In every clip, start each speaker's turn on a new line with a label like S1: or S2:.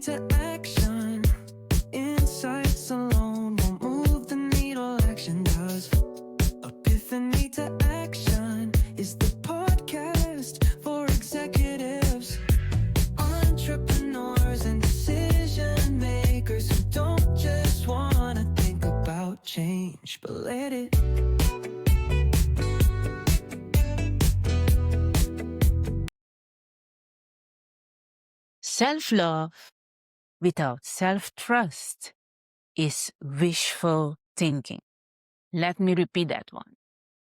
S1: to action. Insights alone won't move the needle, action does. Epiphany to action is the podcast for executives, entrepreneurs, and decision makers who don't just want to think about change, but let it.
S2: Self-love without self-trust is wishful thinking. Let me repeat that one.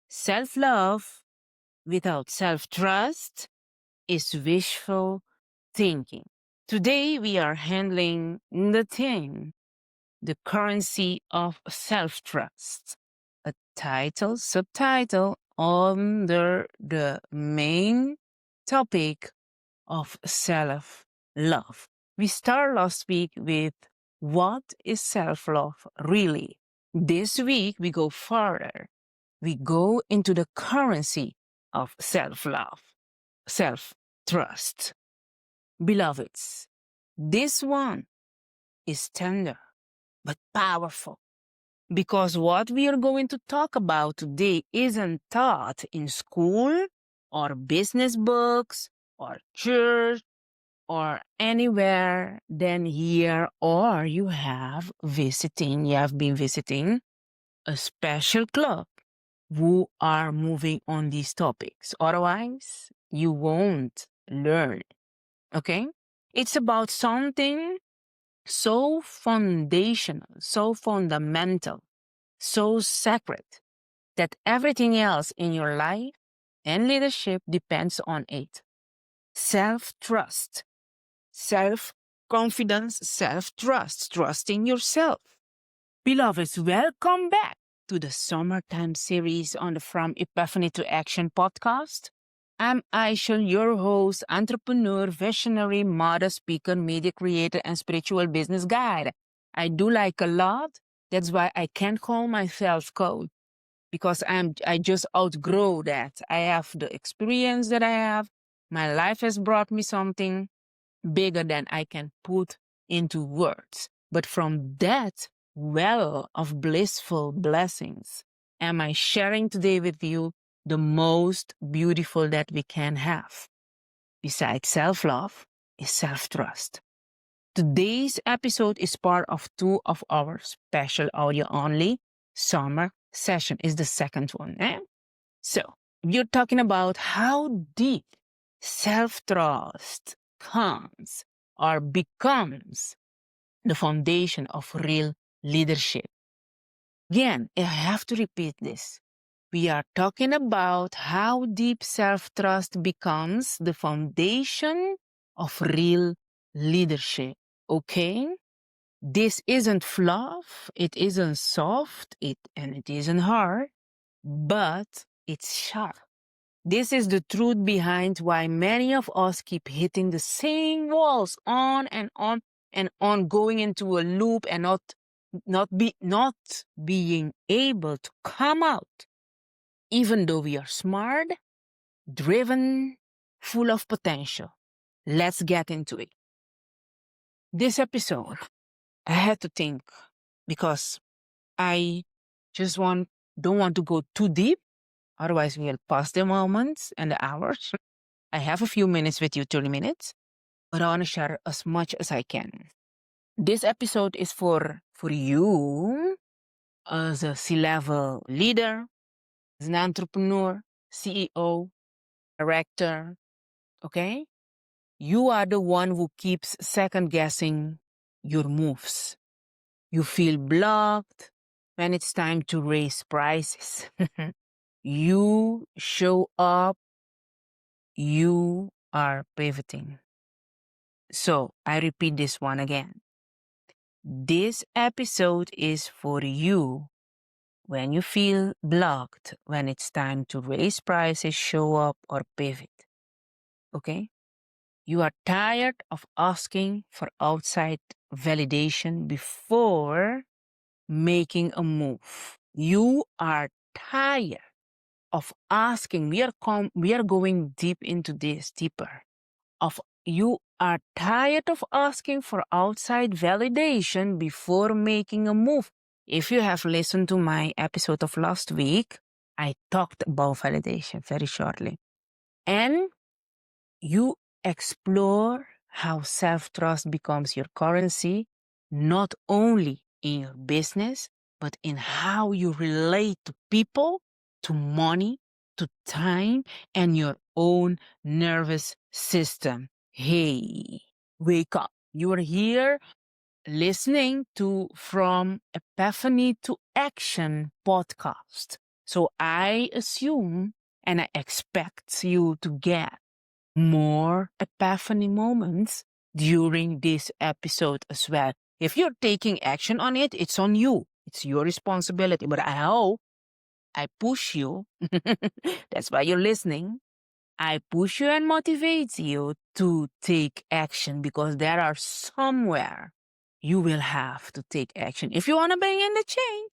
S2: Self-love without self-trust is wishful thinking. Today we are handling the theme, the currency of self-trust, a subtitle under the main topic of self-love. We started last week with what is self-love really? This week we go further. We go into the currency of self-love, self-trust. Beloveds, this one is tender but powerful, because what we are going to talk about today isn't taught in school or business books or church or anywhere than here, or you have been visiting a special club who are moving on these topics. Otherwise, you won't learn. Okay? It's about something so foundational, so fundamental, so sacred that everything else in your life and leadership depends on it. Self-trust, self-confidence, self-trust, trusting yourself. Beloveds, welcome back to the Summertime series on the From Epiphany to Action podcast. I'm Aishel, your host, entrepreneur, visionary, mother, speaker, media creator, and spiritual business guide. I do like a lot. That's why I can't call myself coach, because I just outgrow that. I have the experience that I have. My life has brought me something bigger than I can put into words. But from that well of blissful blessings, am I sharing today with you the most beautiful that we can have. Besides self-love is self-trust. Today's episode is part of 2 of our special audio-only summer session. Is the second one. So, we're talking about how deep self-trust comes or becomes the foundation of real leadership. Again, I have to repeat this. We are talking about how deep self-trust becomes the foundation of real leadership. Okay? This isn't fluff, it isn't soft, and it isn't hard, but it's sharp. This is the truth behind why many of us keep hitting the same walls on and on and on, going into a loop and not being able to come out. Even though we are smart, driven, full of potential. Let's get into it. This episode, I had to think, because I just don't want to go too deep. Otherwise, we'll pass the moments and the hours. I have a few minutes with you, 30 minutes, but I want to share as much as I can. This episode is for you as a C-level leader, as an entrepreneur, CEO, director, okay? You are the one who keeps second-guessing your moves. You feel blocked when it's time to raise prices. You show up, you are pivoting. So, I repeat this one again. This episode is for you when you feel blocked, when it's time to raise prices, show up, or pivot. Okay? You are tired of asking for outside validation before making a move. You are tired of asking, we are going deeper, of you are tired of asking for outside validation before making a move. If you have listened to my episode of last week, I talked about validation very shortly. And you explore how self-trust becomes your currency, not only in your business, but in how you relate to people, to money, to time, and your own nervous system. Hey, wake up. You are here listening to From Epiphany to Action podcast. So I assume and I expect you to get more epiphany moments during this episode as well. If you're taking action on it, it's on you. It's your responsibility. But I hope I push you. That's why you're listening. I push you and motivate you to take action because there are somewhere you will have to take action if you want to bring in the change.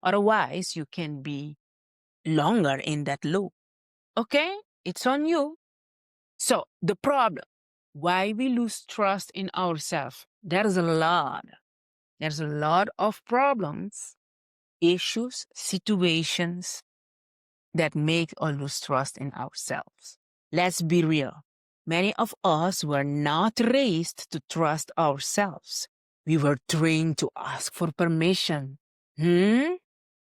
S2: Otherwise, you can be longer in that loop. Okay? It's on you. So, the problem, why we lose trust in ourselves, there's a lot. There's a lot of problems, issues, situations that make us lose trust in ourselves. Let's be real. Many of us were not raised to trust ourselves. We were trained to ask for permission.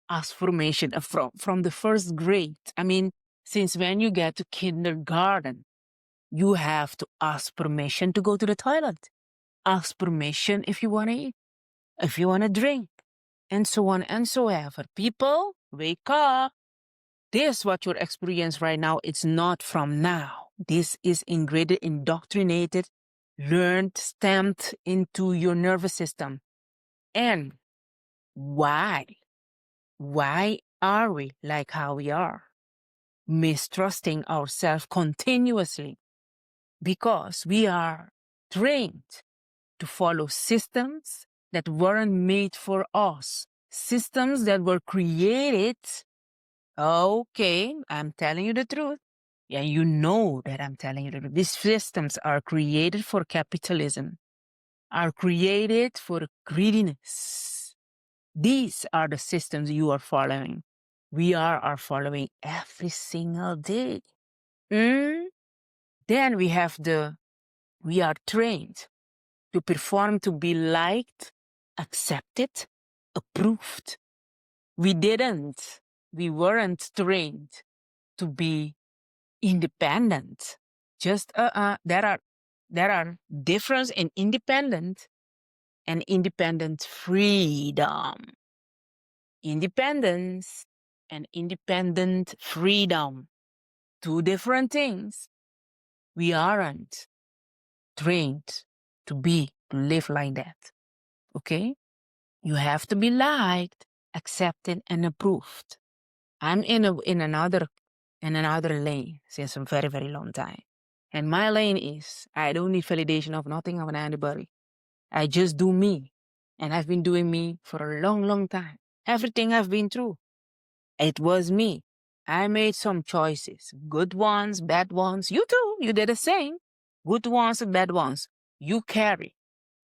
S2: Ask for permission from the first grade. I mean, since when you get to kindergarten, you have to ask permission to go to the toilet. Ask permission if you want to eat, if you want to drink, and so on and so ever. People, wake up. This, what you're experiencing right now, it's not from now. This is ingrained, indoctrinated, learned, stamped into your nervous system. And why? Why are we like how we are? Mistrusting ourselves continuously because we are trained to follow systems that weren't made for us, systems that were created. Okay, I'm telling you the truth. Yeah, you know that I'm telling you the truth. These systems are created for capitalism, are created for greediness. These are the systems you are following. We are following every single day. Then we are trained to perform, to be liked, accepted, approved. We weren't trained to be independent. Just there are difference in independent and independent freedom. Independence and independent freedom. Two different things. We aren't trained to live like that. Okay? You have to be liked, accepted, and approved. I'm in another lane since a very, very long time. And my lane is I don't need validation of nothing of anybody. I just do me. And I've been doing me for a long, long time. Everything I've been through, it was me. I made some choices. Good ones, bad ones. You too. You did the same. Good ones and bad ones. You carry.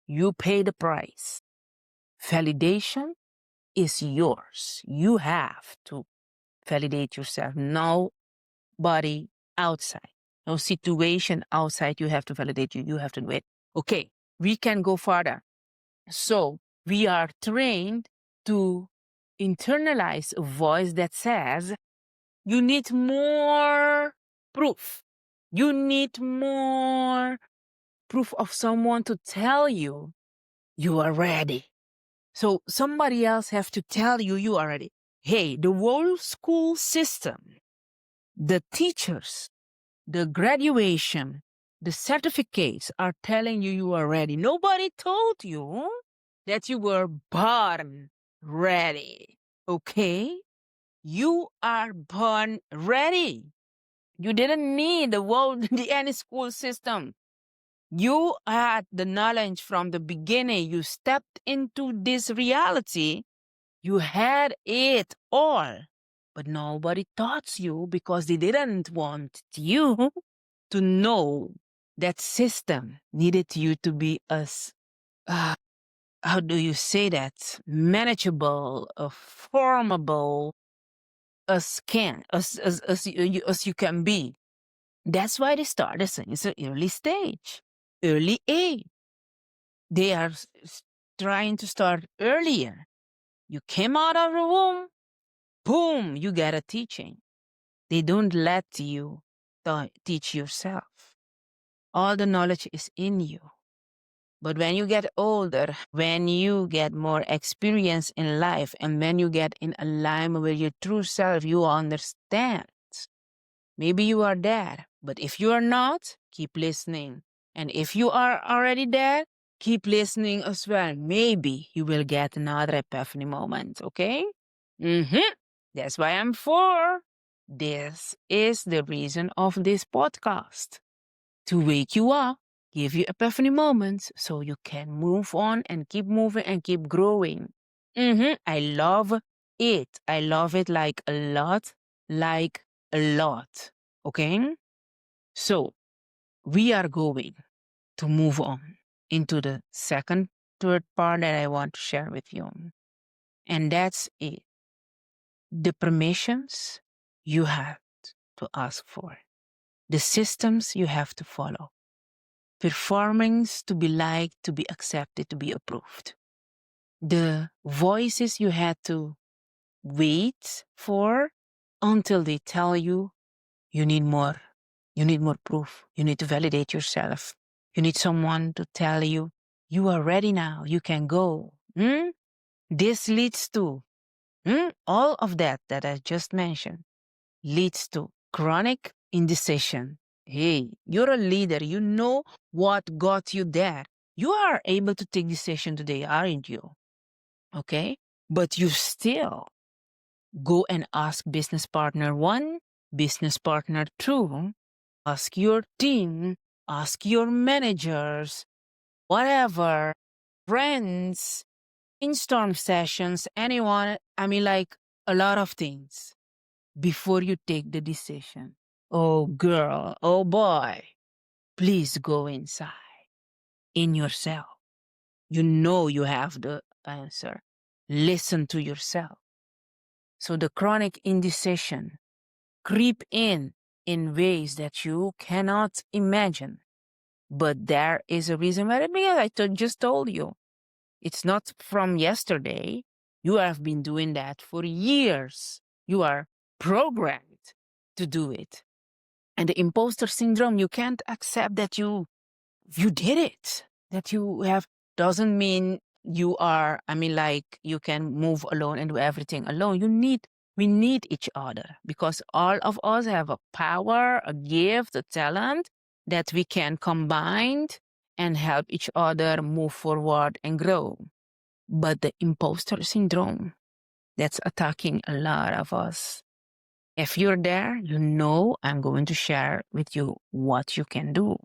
S2: You pay the price. Validation is yours. You have to validate yourself. Nobody outside. No situation outside you have to validate you. You have to do it. Okay, we can go further. So we are trained to internalize a voice that says, you need more proof. You need more proof of someone to tell you you are ready. So somebody else have to tell you you are ready. Hey, the whole school system, the teachers, the graduation, the certificates are telling you you are ready. Nobody told you that you were born ready. Okay? You are born ready. You didn't need any school system. You had the knowledge from the beginning. You stepped into this reality. You had it all. But nobody taught you because they didn't want you to know that system needed you to be as, how do you say that? Manageable, formable, as you can be. That's why they started saying it's an early stage, early age. They are trying to start earlier. You came out of the womb, boom, you get a teaching. They don't let you teach yourself. All the knowledge is in you. But when you get older, when you get more experience in life, and when you get in alignment with your true self, you understand. Maybe you are there, but if you are not, keep listening. And if you are already there, keep listening as well. Maybe you will get another epiphany moment, okay? That's why I'm for. This is the reason of this podcast. To wake you up, give you epiphany moments so you can move on and keep moving and keep growing. I love it. I love it like a lot, like a lot. Okay? So we are going to move on into the third part that I want to share with you. And that's it. The permissions you have to ask for, the systems you have to follow, performance to be liked, to be accepted, to be approved, the voices you had to wait for until they tell you you need more. You need more proof. You need to validate yourself. You need someone to tell you, you are ready now. You can go. This leads to all of that I just mentioned leads to chronic indecision. Hey, you're a leader. You know what got you there. You are able to take decision today, aren't you? Okay? But you still go and ask business partner 1, business partner 2, ask your team, ask your managers, whatever, friends, brainstorm sessions, anyone, like a lot of things before you take the decision. Oh, girl, oh, boy, please go inside in yourself. You know you have the answer. Listen to yourself. So the chronic indecision creep in ways that you cannot imagine. But there is a reason why just told you. It's not from yesterday. You have been doing that for years. You are programmed to do it. And the imposter syndrome, you can't accept that you did it. That you have doesn't mean you are, you can move alone and do everything alone. We need each other because all of us have a power, a gift, a talent that we can combine and help each other move forward and grow. But the imposter syndrome, that's attacking a lot of us. If you're there, you know I'm going to share with you what you can do.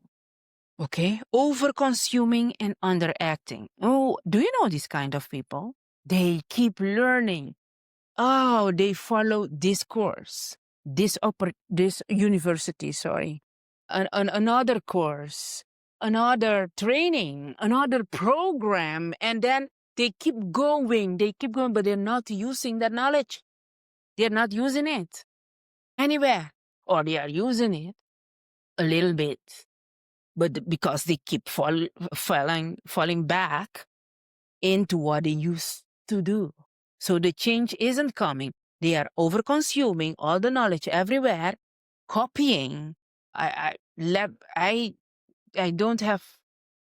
S2: Okay? Over-consuming and underacting. Oh, do you know these kind of people? They keep learning. Oh, they follow this course, this university, sorry, another course, another training, another program, and then they keep going, but they're not using that knowledge. They're not using it anywhere, or they are using it a little bit, but because they keep falling back into what they used to do. So the change isn't coming. They are over-consuming all the knowledge everywhere, copying. I don't have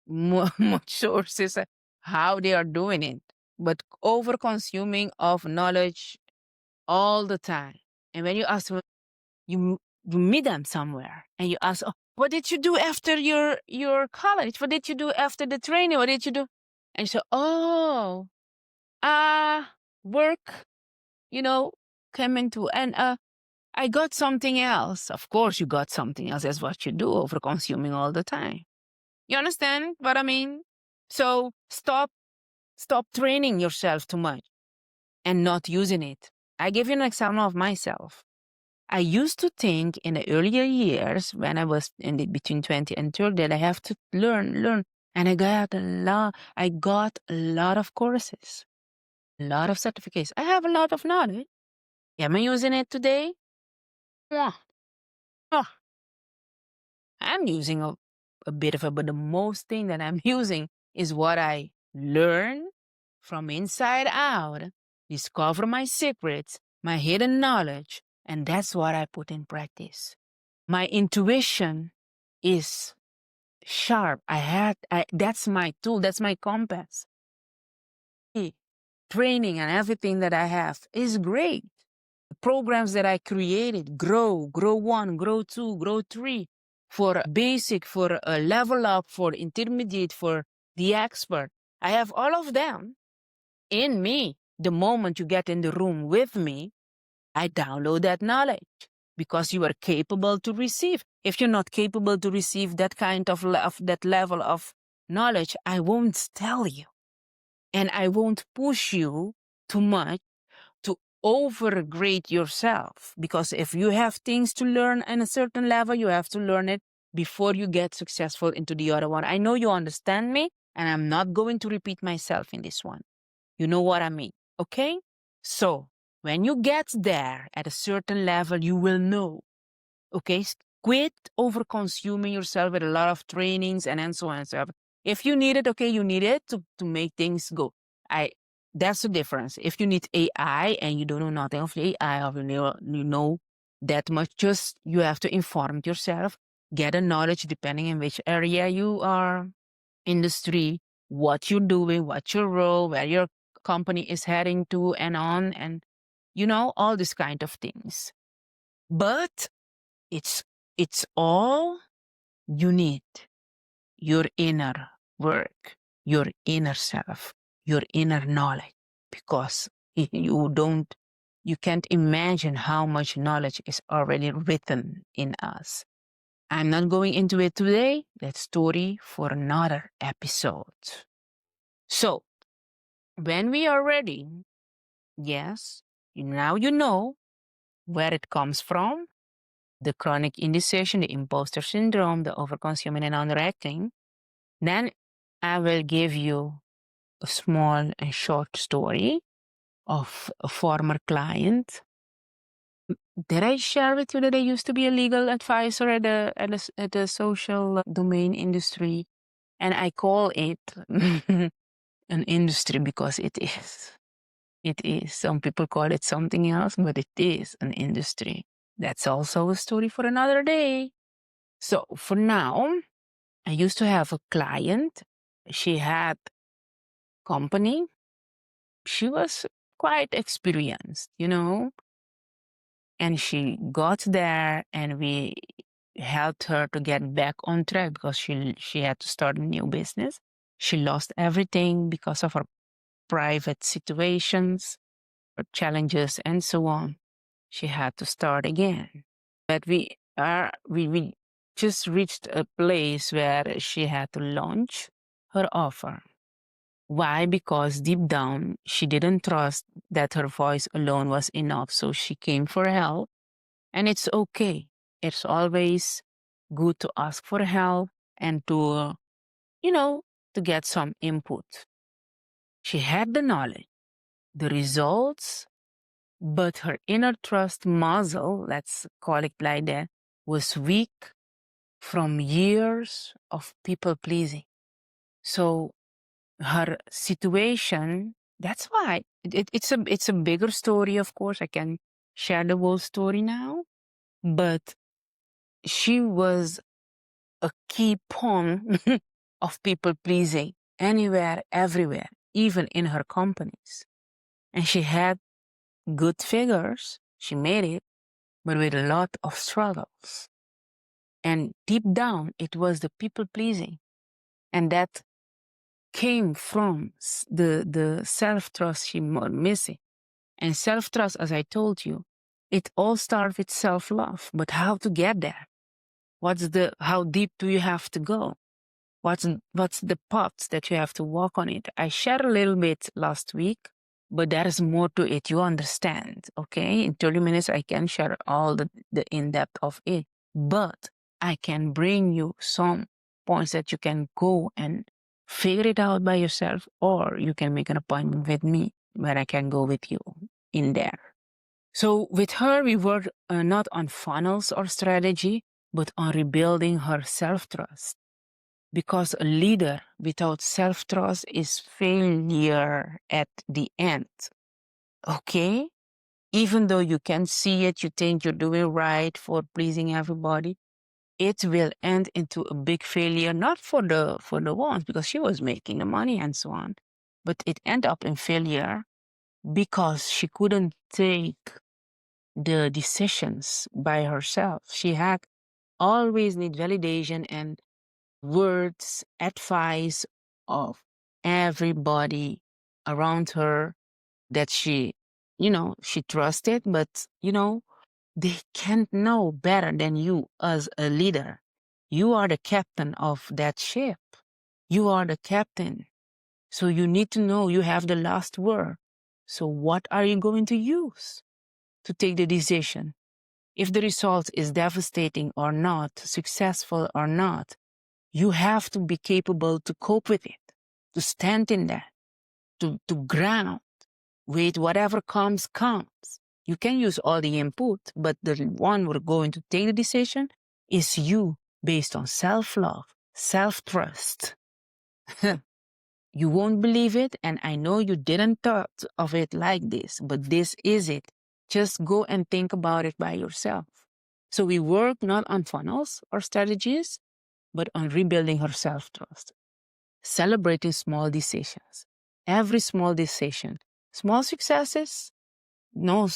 S2: much sources how they are doing it, but over-consuming of knowledge all the time. And when you ask them, you meet them somewhere and you ask, oh, what did you do after your college? What did you do after the training? What did you do? And you say, oh, work, came into, and I got something else. Of course, you got something else. That's what you do, over consuming all the time. You understand what I mean? So stop training yourself too much and not using it. I give you an example of myself. I used to think in the earlier years when I was between 20 and 30 that I have to learn. And I got a lot of courses, a lot of certificates. I have a lot of knowledge. Am I using it today? Mwah. Oh, I'm using a bit of it, but the most thing that I'm using is what I learn from inside out, discover my secrets, my hidden knowledge, and that's what I put in practice. My intuition is sharp. That's my tool, that's my compass. Training and everything that I have is great. The programs that I created, grow one, grow two, grow three, for basic, for a level up, for intermediate, for the expert. I have all of them in me. The moment you get in the room with me, I download that knowledge because you are capable to receive. If you're not capable to receive that kind of that level of knowledge, I won't tell you. And I won't push you too much to overgrade yourself. Because if you have things to learn in a certain level, you have to learn it before you get successful into the other one. I know you understand me, and I'm not going to repeat myself in this one. You know what I mean, okay? So when you get there at a certain level, you will know, okay? Quit over consuming yourself with a lot of trainings and so on and so forth. If you need it, okay, you need it to make things go. That's the difference. If you need AI and you don't know nothing of AI, or you know that much, just you have to inform yourself, get a knowledge depending on which area you are, industry, what you're doing, what's your role, where your company is heading to, and on, and all these kind of things. But it's all you need. Your inner work, your inner self, your inner knowledge, because you can't imagine how much knowledge is already written in us. I'm not going into it today. That's story for another episode. So, when we are ready, yes, now you know where it comes from, the chronic indecision, the imposter syndrome, the overconsuming and underacting. Then I will give you a small and short story of a former client. Did I share with you that I used to be a legal advisor at the social domain industry? And I call it an industry because it is. It is. Some people call it something else, but it is an industry. That's also a story for another day. So for now, I used to have a client. She had company. She was quite experienced, and she got there and we helped her to get back on track because she had to start a new business. She lost everything because of her private situations, her challenges, and so on. She had to start again. But we just reached a place where she had to launch her offer. Why? Because deep down, she didn't trust that her voice alone was enough. So she came for help. And it's okay. It's always good to ask for help and to get some input. She had the knowledge, the results, but her inner trust muscle, let's call it like that, was weak from years of people pleasing. So her situation, that's why it's a bigger story, of course. I can share the whole story now, but she was a key pawn of people pleasing anywhere, everywhere, even in her companies. And she had good figures. She made it, but with a lot of struggles. And deep down, it was the people pleasing. And that came from the self-trust she was missing. And self-trust, as I told you, it all starts with self-love. But how to get there? How deep do you have to go? What's the paths that you have to walk on it? I shared a little bit last week but there is more to it. You understand, okay? In 30 minutes, I can share all the in-depth of it, but I can bring you some points that you can go and figure it out by yourself, or you can make an appointment with me where I can go with you in there. So with her, we worked not on funnels or strategy, but on rebuilding her self-trust. Because a leader without self-trust is failure at the end. Okay? Even though you can see it, you think you're doing right for pleasing everybody, it will end into a big failure, not for the ones, because she was making the money and so on, but it ended up in failure because she couldn't take the decisions by herself. She had always need validation and words, advice of everybody around her that she trusted, but, they can't know better than you as a leader. You are the captain of that ship. You are the captain. So you need to know you have the last word. So what are you going to use to take the decision? If the result is devastating or not, successful or not, you have to be capable to cope with it, to stand in that, to ground with whatever comes. You can use all the input, but the one we're going to take the decision is you based on self-love, self-trust. You won't believe it, and I know you didn't thought of it like this, but this is it. Just go and think about it by yourself. So we work not on funnels or strategies, but on rebuilding her self-trust. Celebrating small decisions. Every small decision. Small successes, no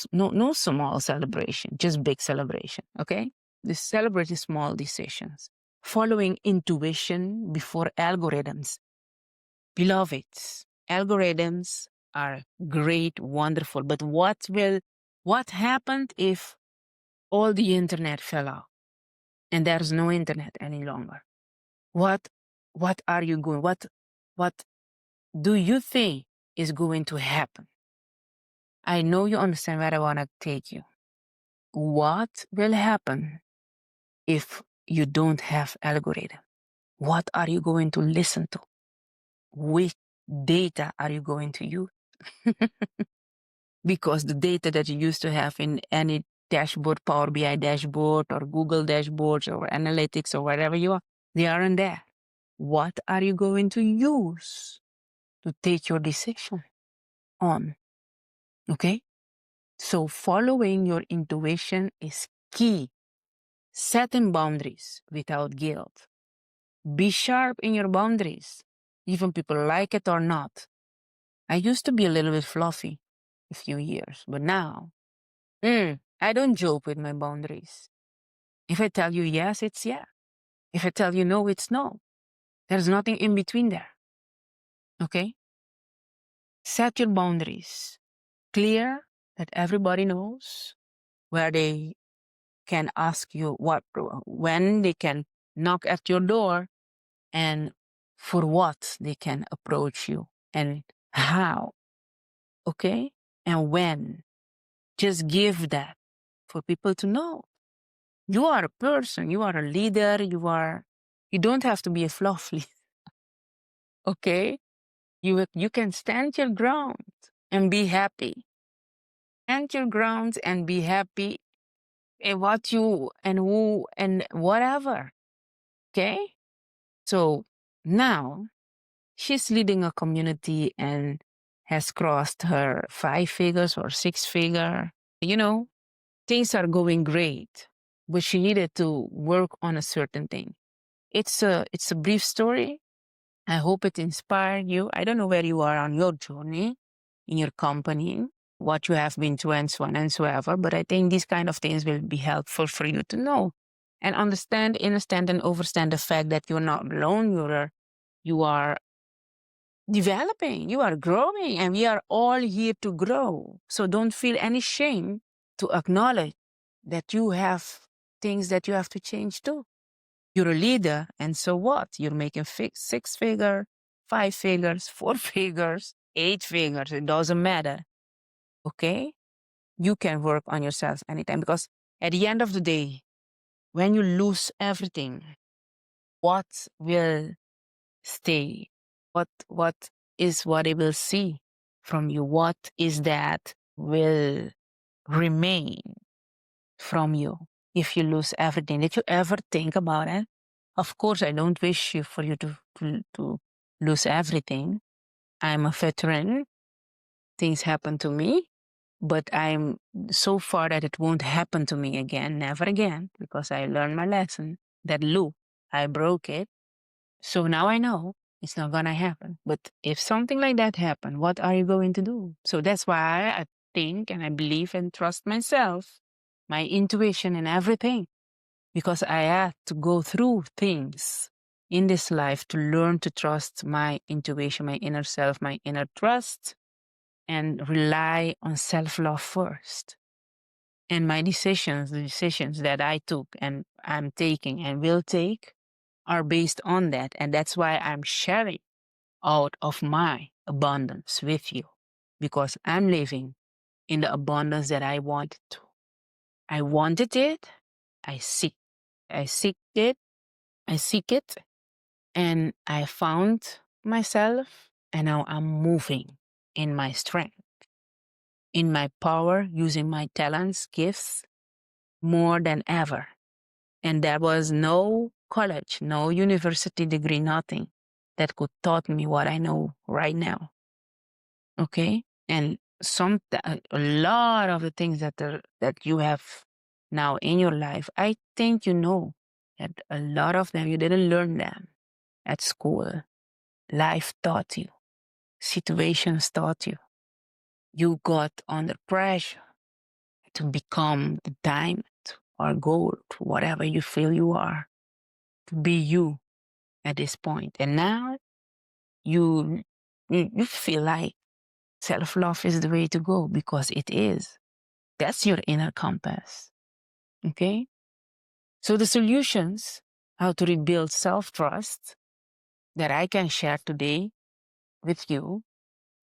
S2: small celebration, just big celebration, okay? This celebrating small decisions. Following intuition before algorithms. Beloveds, algorithms are great, wonderful, but what happened if all the internet fell out and there's no internet any longer? What are you going, what do you think is going to happen? I know you understand where I want to take you. What will happen if you don't have algorithm? What are you going to listen to? Which data are you going to use? Because the data that you used to have in any dashboard, Power BI dashboard or Google dashboards or analytics or whatever you are, they aren't there. What are you going to use to take your decision on? Okay? So following your intuition is key. Setting boundaries without guilt. Be sharp in your boundaries, even people like it or not. I used to be a little bit fluffy a few years, but now, I don't joke with my boundaries. If I tell you yes, it's yes. If I tell you no, it's no. There's nothing in between there. Okay? Set your boundaries. Clear that everybody knows where they can ask you when they can knock at your door and for what they can approach you and how. Okay? And when. Just give that for people to know. You are a person, you are a leader, you don't have to be a fluffy. Okay? You can stand your ground and be happy. Stand your ground and be happy in what you and who and whatever. Okay? So now she's leading a community and has crossed her 5 figures or 6 figure. Things are going great, but she needed to work on a certain thing. It's a brief story. I hope it inspired you. I don't know where you are on your journey in your company, what you have been through and so on and so ever, but I think these kind of things will be helpful for you to know and understand and understand the fact that you're not alone. You are developing, you are growing, and we are all here to grow. So don't feel any shame to acknowledge that you have things that you have to change too. You're a leader, and so what? You're making 6 figures, 5 figures, 4 figures. 8 figures, it doesn't matter. Okay? You can work on yourself anytime because at the end of the day, when you lose everything, what will stay? What is what it will see from you? What is that will remain from you if you lose everything? Did you ever think about it? Of course, I don't wish you for you to lose everything. I'm a veteran. Things happen to me, but I'm so far that it won't happen to me again, never again, because I learned my lesson. That loop, I broke it. So now I know it's not gonna happen. But if something like that happen, what are you going to do? So that's why I think and I believe and trust myself, my intuition and everything, because I had to go through things in this life to learn to trust my intuition, my inner self, my inner trust, and rely on self-love first. And my decisions, the decisions that I took and I'm taking and will take are based on that. And that's why I'm sharing out of my abundance with you, because I'm living in the abundance that I wanted to. I wanted it. I seek it. I seek it. And I found myself. And now I'm moving in my strength, in my power, using my talents, gifts more than ever. And there was no college, no university degree, nothing that could taught me what I know right now. Okay? And a lot of the things that you have now in your life, I think you know that a lot of them you didn't learn them at school. Life taught you. Situations taught you. You got under pressure to become the diamond or gold, whatever you feel you are, to be you at this point. And now you feel like self-love is the way to go because it is. That's your inner compass. Okay? So the solutions, how to rebuild self-trust that I can share today with you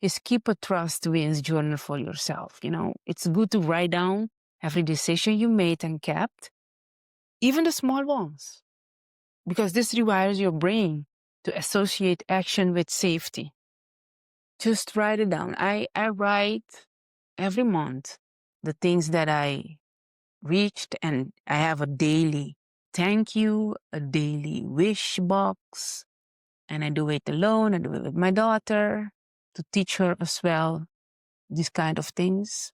S2: is keep a trust wins journal for yourself. You know, it's good to write down every decision you made and kept, even the small ones, because this rewires your brain to associate action with safety. Just write it down. I write every month the things that I reached, and I have a daily thank you, a daily wish box, and I do it alone. I do it with my daughter to teach her as well these kind of things,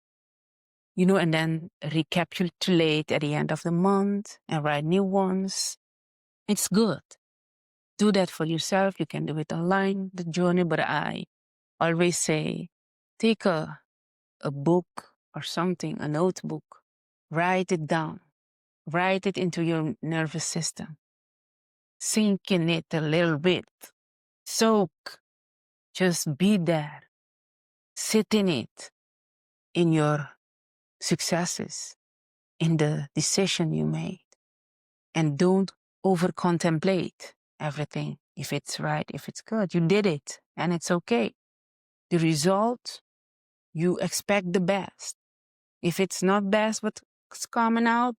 S2: you know, and then recapitulate at the end of the month and write new ones. It's good. Do that for yourself. You can do it online, the journey, but I always say, take a book or something, a notebook, write it down, write it into your nervous system, sink in it a little bit, soak, just be there, sit in it, in your successes, in the decision you made, and don't over contemplate everything. If it's right, if it's good, you did it and it's okay. The result, you expect the best. If it's not best what's coming out,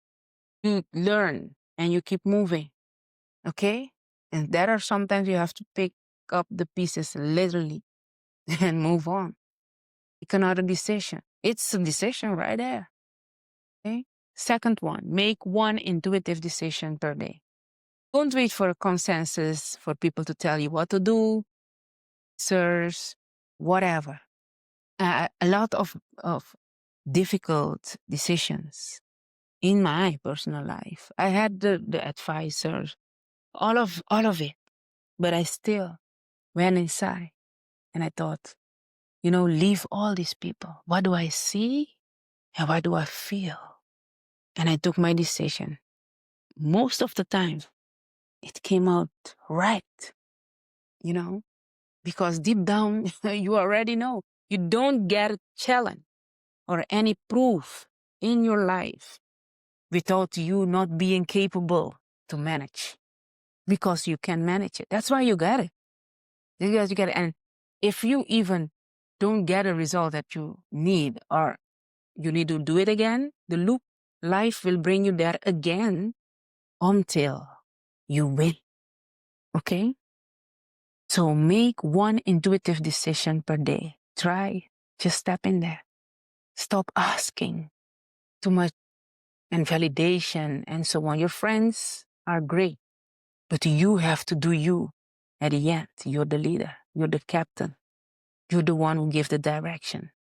S2: you learn and you keep moving. Okay? And there are sometimes you have to pick up the pieces literally and move on. It's another decision. It's a decision right there. Okay? Second one, make one intuitive decision per day. Don't wait for a consensus for people to tell you what to do, sirs, whatever. A lot of difficult decisions in my personal life. I had the advisors, all of it, but I still went inside and I thought, you know, leave all these people. What do I see and what do I feel? And I took my decision. Most of the time, it came out right, you know, because deep down, you already know. You don't get a challenge or any proof in your life without you not being capable to manage, because you can manage it. That's why you got it. Because you get it. And if you even don't get a result that you need, or you need to do it again, the loop, life will bring you there again until you win. Okay? So make one intuitive decision per day. Try. Just step in there. Stop asking too much and validation and so on. Your friends are great, but you have to do you. At the end, you're the leader. You're the captain. You're the one who gives the direction.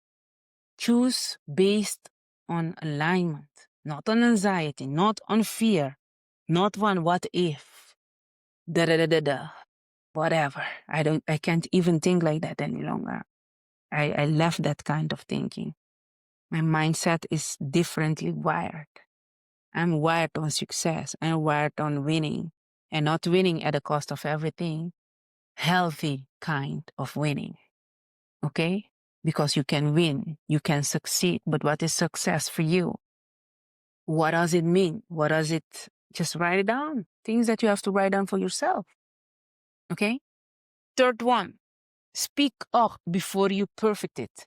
S2: Choose based on alignment, not on anxiety, not on fear, not on what if, whatever. I can't even think like that any longer. I left that kind of thinking. My mindset is differently wired. I'm wired on success. I'm wired on winning, and not winning at the cost of everything. Healthy kind of winning. Okay? Because you can win, you can succeed, but what is success for you? What does it mean? What does it, just write it down. Things that you have to write down for yourself. Okay? Third one, speak up before you perfect it.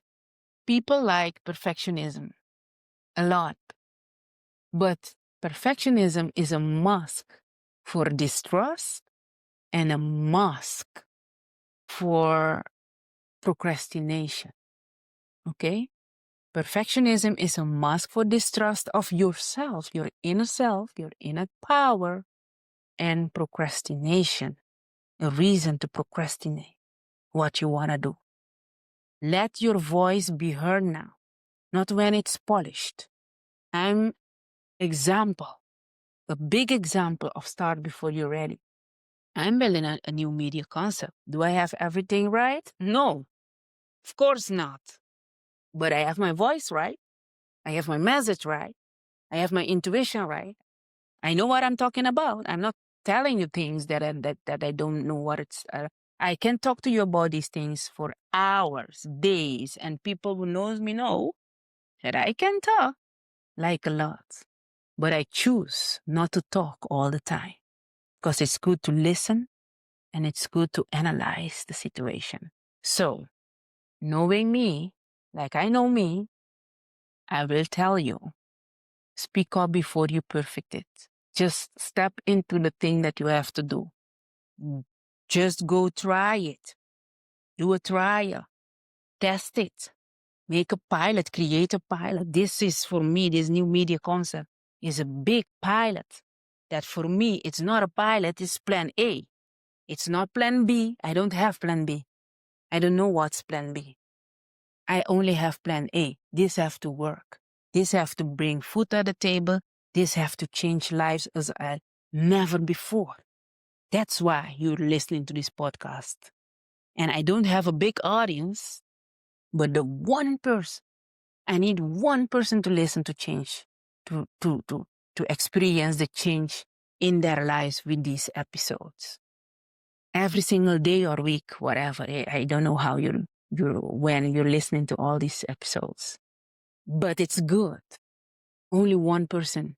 S2: People like perfectionism a lot, but perfectionism is a mask for distrust and a mask for procrastination. Okay? Perfectionism is a mask for distrust of yourself, your inner power, and procrastination, a reason to procrastinate what you want to do. Let your voice be heard now, not when it's polished. I'm a big example of start before you're ready. I'm building a new media concept. Do I have everything right? No, of course not. But I have my voice right. I have my message right. I have my intuition right. I know what I'm talking about. I'm not telling you things that I don't know what it's. I can talk to you about these things for hours, days, and people who knows me know that I can talk like a lot. But I choose not to talk all the time because it's good to listen and it's good to analyze the situation. So, knowing me, like I know me, I will tell you, speak up before you perfect it. Just step into the thing that you have to do. Just go try it. Do a trial. Test it. Make a pilot. Create a pilot. This is, for me, this new media concept is a big pilot. That for me, it's not a pilot, it's plan A. It's not plan B. I don't have plan B. I don't know what's plan B. I only have plan A. This have to work. This have to bring food to the table. This have to change lives as never before. That's why you're listening to this podcast. And I don't have a big audience, but the one person, I need one person to listen to change, to experience the change in their lives with these episodes. Every single day or week, whatever. I don't know how when you're listening to all these episodes. But it's good. Only one person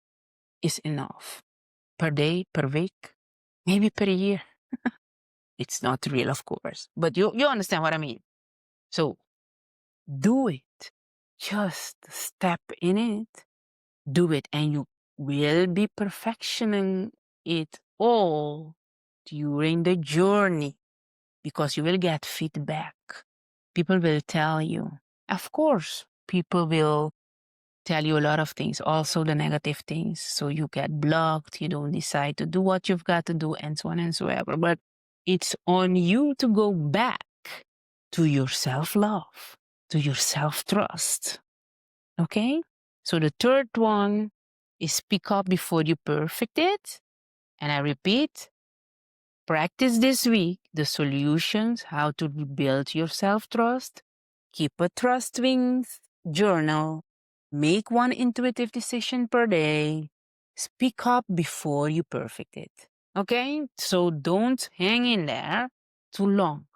S2: is enough. Per day, per week, maybe per year. It's not real, of course. But you understand what I mean. So do it. Just step in it. Do it, and you will be perfectioning it all during the journey because you will get feedback. People will tell you. Of course, people will tell you a lot of things, also the negative things. So you get blocked, you don't decide to do what you've got to do, and so on and so ever. But it's on you to go back to your self-love, to your self-trust. Okay? So the third one is speak up before you perfect it. And I repeat, practice this week the solutions, how to rebuild your self-trust. Keep a trust wings journal. Make one intuitive decision per day. Speak up before you perfect it. Okay? So don't hang in there too long.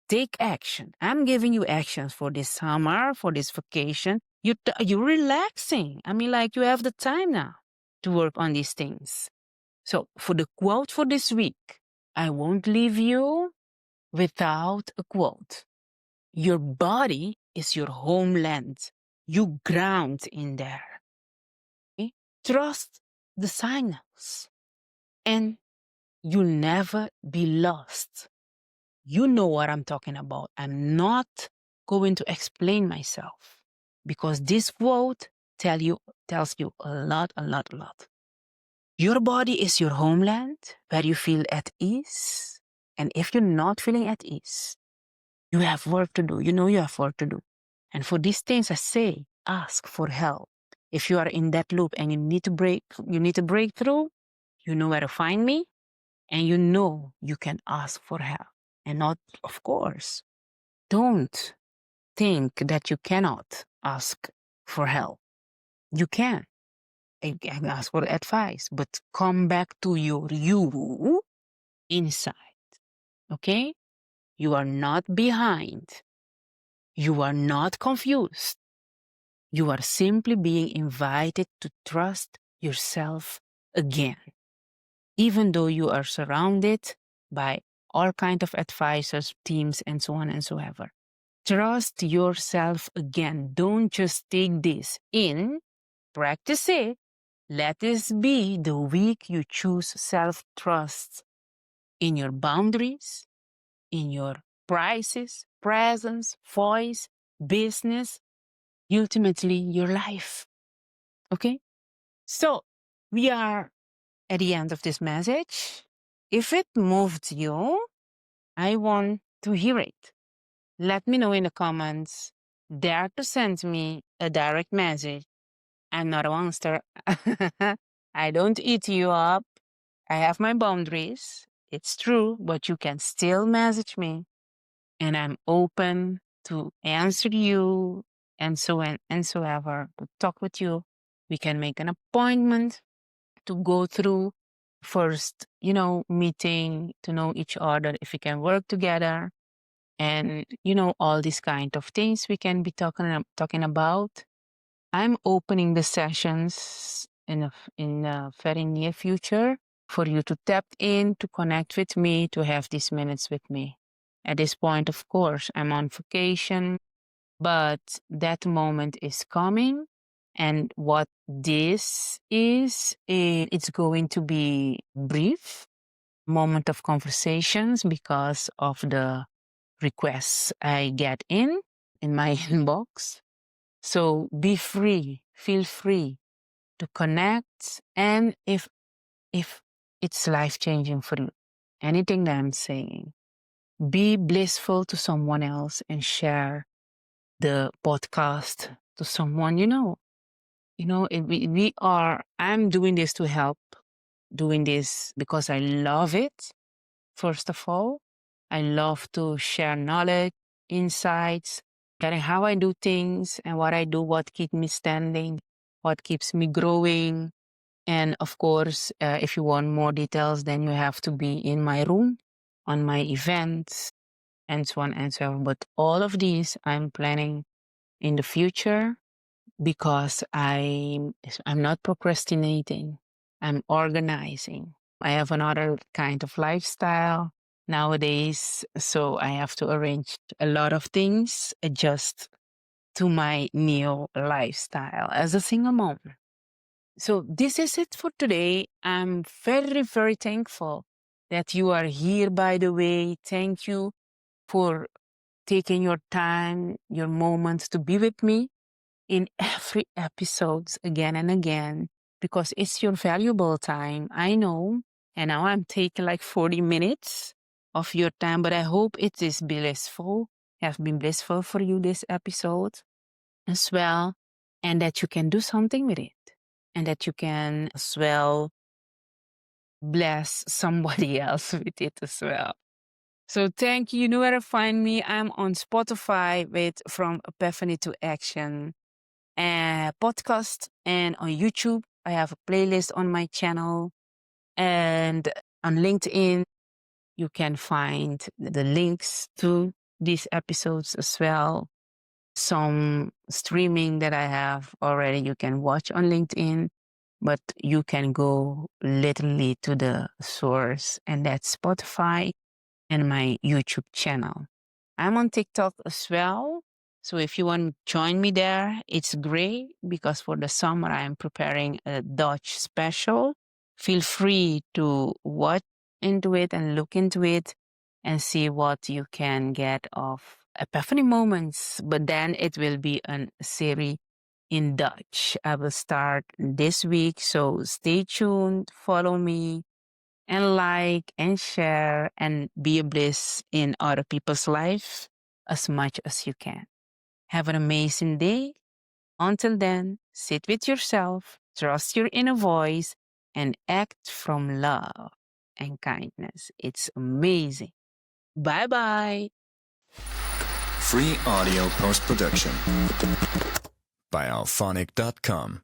S2: Take action. I'm giving you actions for this summer, for this vacation. You're relaxing. I mean, like you have the time now to work on these things. So for the quote for this week, I won't leave you without a quote. Your body is your homeland. You ground in there. Okay? Trust the signals, and you'll never be lost. You know what I'm talking about. I'm not going to explain myself because this quote tells you a lot, a lot, a lot. Your body is your homeland where you feel at ease. And if you're not feeling at ease, you have work to do. You know you have work to do. And for these things, I say, ask for help. If you are in that loop and you need to break through, you know where to find me, and you know you can ask for help. And not, of course, don't think that you cannot ask for help. You can. You can ask for advice, but come back to your you inside. Okay? You are not behind. You are not confused. You are simply being invited to trust yourself again. Even though you are surrounded by all kinds of advisors, teams, and so on and so ever. Trust yourself again. Don't just take this in, practice it. Let this be the week you choose self-trust in your boundaries, in your prices, presence, voice, business, ultimately your life. Okay? So we are at the end of this message. If it moved you, I want to hear it. Let me know in the comments. Dare to send me a direct message. I'm not a monster. I don't eat you up. I have my boundaries. It's true, but you can still message me. And I'm open to answer you and so ever, to talk with you. We can make an appointment to go through first, meeting to know each other, if we can work together, and all these kind of things we can be talking about. I'm opening the sessions in a very near future for you to tap in, to connect with me, to have these minutes with me. At this point, of course, I'm on vacation, but that moment is coming. And what this is, it's going to be brief moment of conversations because of the requests I get in my inbox. So be free, feel free to connect. And if it's life-changing for you, anything that I'm saying, be blissful to someone else and share the podcast to someone I'm doing this to help, doing this because I love it. First of all, I love to share knowledge, insights, sharing how I do things and what I do, what keeps me standing, what keeps me growing. And of course, if you want more details, then you have to be in my room, on my events, and so on and so on. But all of these I'm planning in the future because I'm not procrastinating. I'm organizing. I have another kind of lifestyle nowadays, so I have to arrange a lot of things, adjust to my new lifestyle as a single mom. So this is it for today. I'm very, very thankful that you are here, by the way. Thank you for taking your time, your moments to be with me in every episodes again and again, because it's your valuable time. I know. And now I'm taking like 40 minutes of your time, but I hope it is blissful, have been blissful for you this episode as well, and that you can do something with it, and that you can as well bless somebody else with it as well. So thank you. You know where to find me. I'm on Spotify with From Epiphany to Action podcast, and on YouTube. I have a playlist on my channel, and on LinkedIn, you can find the links to these episodes as well. Some streaming that I have already, you can watch on LinkedIn, but you can go literally to the source, and that's Spotify and my YouTube channel. I'm on TikTok as well. So if you want to join me there, it's great because for the summer I am preparing a Dutch special. Feel free to watch into it and look into it and see what you can get of Epiphany moments. But then it will be a series in Dutch. I will start this week, so stay tuned, follow me, and like and share and be a bliss in other people's life as much as you can. Have an amazing day. Until then, sit with yourself, trust your inner voice, and act from love and kindness. It's amazing. Bye bye.
S3: Free audio post-production by alphonic.com.